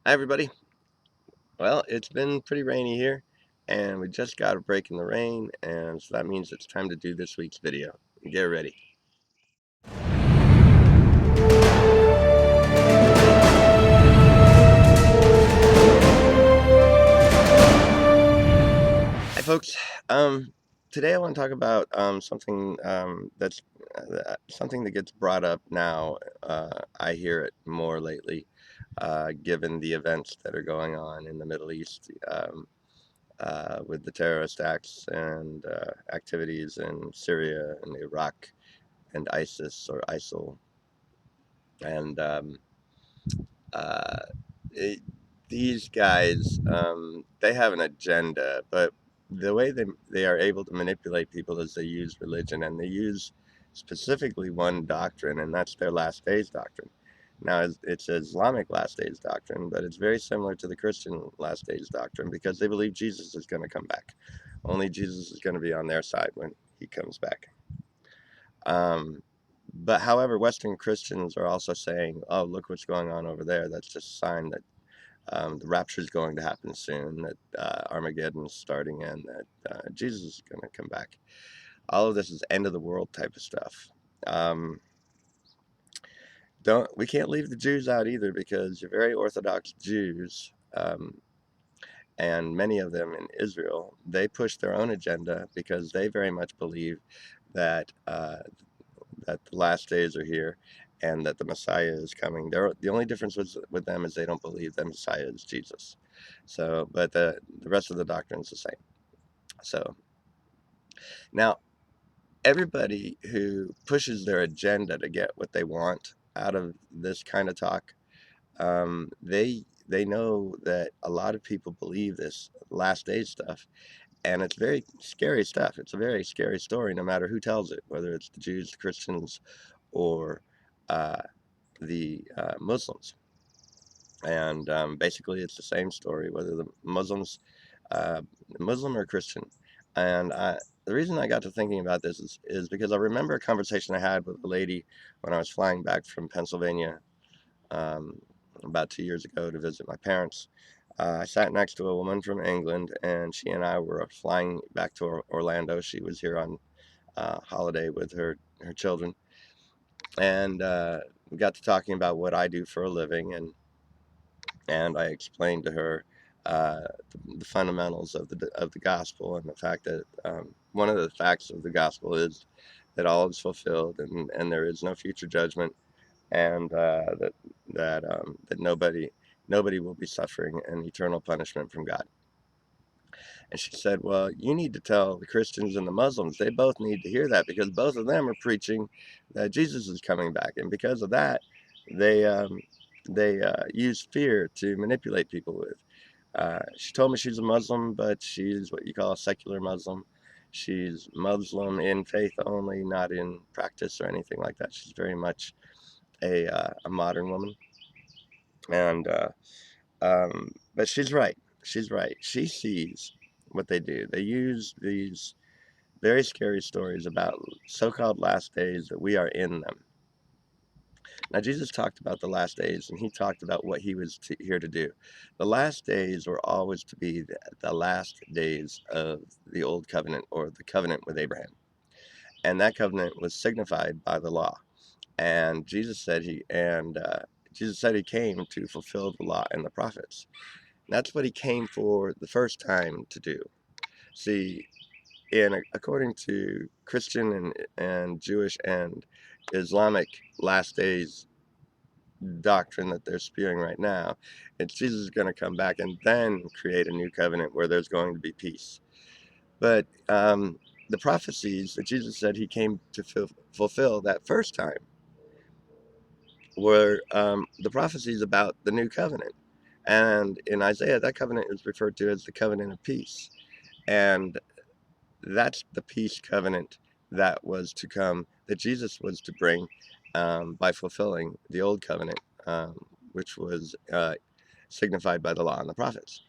Hi everybody. Well, it's been pretty rainy here, and we just got a break in the rain, and so that means it's time to do this week's video. Get ready. Hi folks. Today I want to talk about something that's something that gets brought up now. I hear it more lately, given the events that are going on in the Middle East. With the terrorist acts and activities in Syria and Iraq and ISIS or ISIL. And uh, it, these guys, they have an agenda, but the way they are able to manipulate people is they use religion, and they use specifically one doctrine, and that's their last days doctrine. Now, it's Islamic last days doctrine, but it's very similar to the Christian last days doctrine because they believe Jesus is going to come back. Only Jesus is going to be on their side when he comes back. Um, but however, Western Christians are also saying, "Oh, look what's going on over there. That's just a sign that the rapture is going to happen soon, that Armageddon is starting, and that Jesus is going to come back." All of this is end of the world type of stuff. Um, don't We can't leave the Jews out either because you're very Orthodox Jews, and many of them in Israel, they push their own agenda because they very much believe that that the last days are here and that the Messiah is coming. The only difference with them is they don't believe the Messiah is Jesus. So, but the rest of the doctrine is the same. So now everybody who pushes their agenda to get what they want out of this kind of talk, they know that a lot of people believe this last days stuff, and it's very scary stuff. It's a very scary story, no matter who tells it, whether it's the Jews, the Christians, or uh, the Muslims. And basically, it's the same story, whether the uh, Muslim or Christian. And the reason I got to thinking about this is because I remember a conversation I had with a lady when I was flying back from Pennsylvania um, about 2 years ago to visit my parents. I sat next to a woman from England, and she and I were flying back to Orlando. She was here on holiday with her children, and we got to talking about what I do for a living, and I explained to her uh, the fundamentals of the gospel, and the fact that one of the facts of the gospel is that all is fulfilled, and there is no future judgment, and that nobody will be suffering an eternal punishment from God. And she said, "Well, you need to tell the Christians and the Muslims. They both need to hear that because both of them are preaching that Jesus is coming back, and because of that, they um, they use fear to manipulate people with." She told me she's a Muslim, but she's what you call a secular Muslim. She's Muslim in faith only, not in practice or anything like that. She's very much a modern woman, and but she's right. She's right. She sees what they do. They use these very scary stories about so-called last days that we are in them. Now, Jesus talked about the last days, and he talked about what he was here to do. The last days were always to be the last days of the old covenant, or the covenant with Abraham. And that covenant was signified by the law. And Jesus said he came to fulfill the law and the prophets. And that's what he came for the first time to do. See, according to Christian and Jewish and Islamic last days doctrine that they're spewing right now, it's Jesus is going to come back and then create a new covenant where there's going to be peace. But the prophecies that Jesus said he came to fulfill that first time were the prophecies about the new covenant. And in Isaiah, that covenant is referred to as the covenant of peace. And that's the peace covenant that was to come, that Jesus was to bring by fulfilling the old covenant, which was signified by the law and the prophets.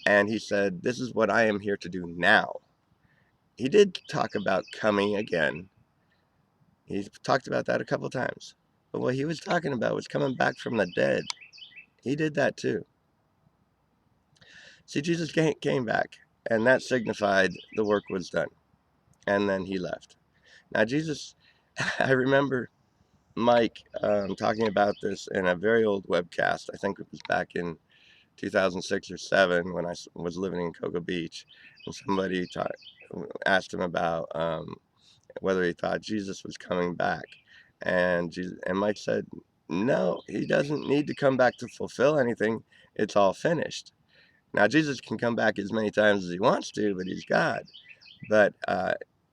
And he said, "This is what I am here to do now." He did talk about coming again. He talked about that a couple of times. But what he was talking about was coming back from the dead He did that too. See, Jesus came back, and that signified the work was done, and then he left. Now, Jesus, I remember Mike talking about this in a very old webcast. I think it was back in 2006 or 7 when I was living in Cocoa Beach, and somebody asked him about whether he thought Jesus was coming back, and Mike said, "No, he doesn't need to come back to fulfill anything. It's all finished." Now, Jesus can come back as many times as he wants to, but he's God. But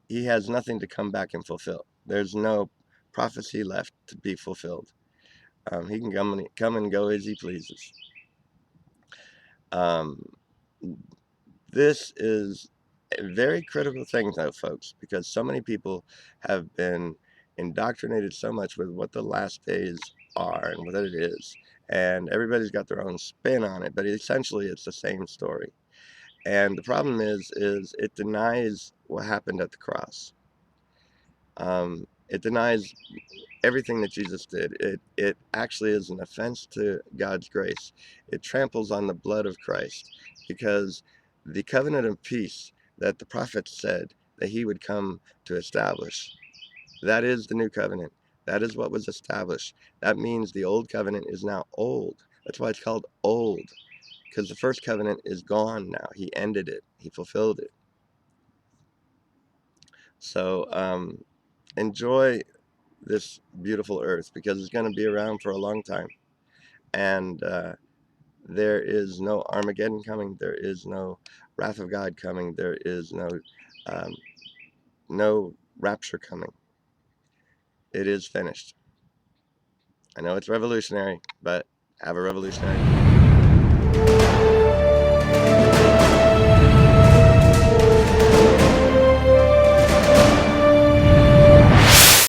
he has nothing to come back and fulfill. There's no prophecy left to be fulfilled. He can come and go as he pleases. Um, this is a very critical thing, though, folks, because so many people have been indoctrinated so much with what the last days are and what it is, and everybody's got their own spin on it, but essentially it's the same story. And the problem is it denies what happened at the cross. It denies everything that Jesus did. It actually is an offense to God's grace. It tramples on the blood of Christ, because the covenant of peace that the prophets said that he would come to establish, that is the new covenant. That is what was established. That means the old covenant is now old. That's why it's called old, because the first covenant is gone now. He ended it. He fulfilled it. So enjoy this beautiful earth, because it's going to be around for a long time. And there is no Armageddon coming. There is no wrath of God coming. There is um, no rapture coming. It is finished. I know it's revolutionary, but have a revolutionary